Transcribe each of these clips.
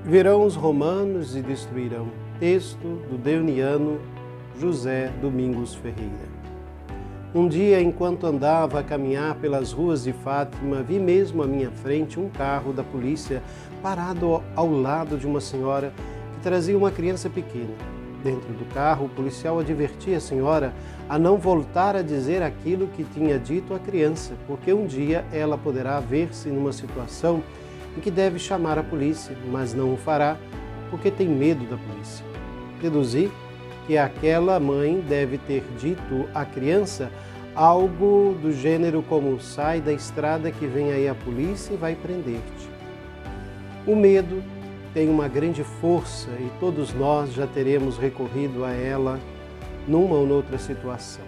Virão os romanos e destruirão. Texto do deoniano José Domingos Ferreira. Um dia, enquanto andava a caminhar pelas ruas de Fátima, vi mesmo à minha frente um carro da polícia parado ao lado de uma senhora que trazia uma criança pequena. Dentro do carro, o policial advertia a senhora a não voltar a dizer aquilo que tinha dito à criança, porque um dia ela poderá ver-se numa situação em que deve chamar a polícia, mas não o fará porque tem medo da polícia. Deduzi que aquela mãe deve ter dito à criança algo do gênero como: sai da estrada que vem aí a polícia e vai prender-te. O medo tem uma grande força e todos nós já teremos recorrido a ela numa ou noutra situação.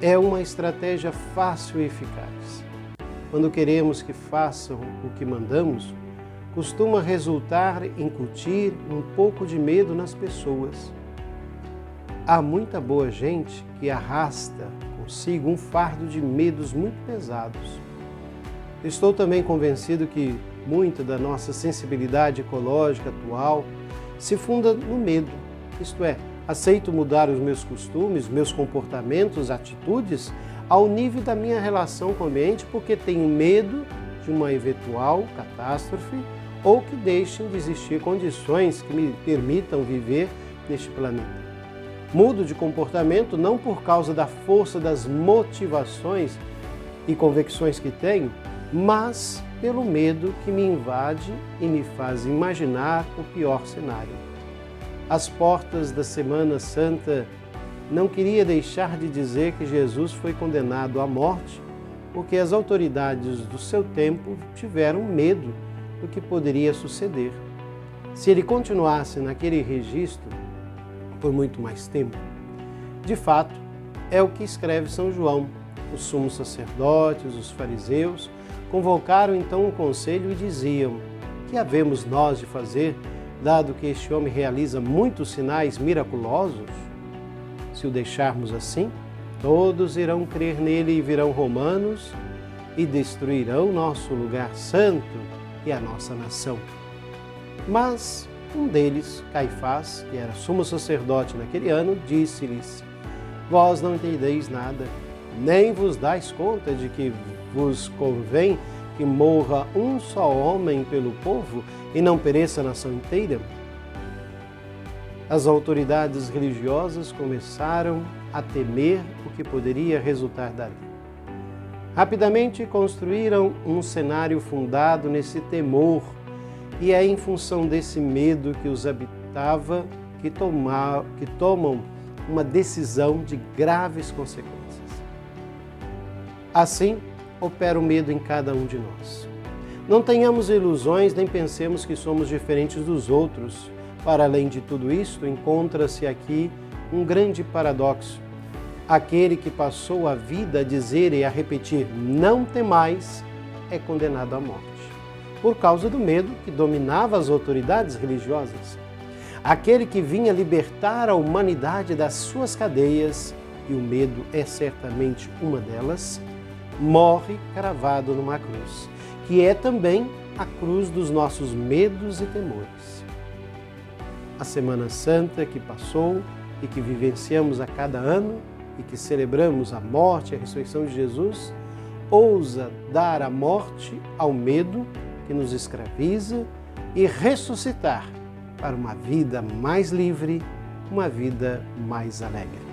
É uma estratégia fácil e eficaz. Quando queremos que façam o que mandamos, costuma resultar em incutir um pouco de medo nas pessoas. Há muita boa gente que arrasta consigo um fardo de medos muito pesados. Estou também convencido que muita da nossa sensibilidade ecológica atual se funda no medo, isto é, aceito mudar os meus costumes, meus comportamentos, atitudes ao nível da minha relação com o ambiente porque tenho medo de uma eventual catástrofe ou que deixem de existir condições que me permitam viver neste planeta. Mudo de comportamento não por causa da força das motivações e convicções que tenho, mas pelo medo que me invade e me faz imaginar o pior cenário. Às portas da Semana Santa, não queria deixar de dizer que Jesus foi condenado à morte porque as autoridades do seu tempo tiveram medo do que poderia suceder. Se ele continuasse naquele registro por muito mais tempo, de fato, é o que escreve São João. Os sumos sacerdotes, os fariseus, convocaram então um conselho e diziam: que havemos nós de fazer, dado que este homem realiza muitos sinais miraculosos? Se o deixarmos assim, todos irão crer nele e virão romanos e destruirão nosso lugar santo e a nossa nação. Mas um deles, Caifás, que era sumo sacerdote naquele ano, disse-lhes: vós não entendeis nada, nem vos dais conta de que vos convém que morra um só homem pelo povo e não pereça a nação inteira? As autoridades religiosas começaram a temer o que poderia resultar dali. Rapidamente construíram um cenário fundado nesse temor, e é em função desse medo que os habitava que tomam uma decisão de graves consequências. Assim, opera o medo em cada um de nós. Não tenhamos ilusões nem pensemos que somos diferentes dos outros. Para além de tudo isto, encontra-se aqui um grande paradoxo. Aquele que passou a vida a dizer e a repetir não temais é condenado à morte, por causa do medo que dominava as autoridades religiosas. Aquele que vinha libertar a humanidade das suas cadeias, e o medo é certamente uma delas, morre cravado numa cruz, que é também a cruz dos nossos medos e temores. A Semana Santa que passou e que vivenciamos a cada ano e que celebramos a morte e a ressurreição de Jesus, ousa dar a morte ao medo que nos escraviza e ressuscitar para uma vida mais livre, uma vida mais alegre.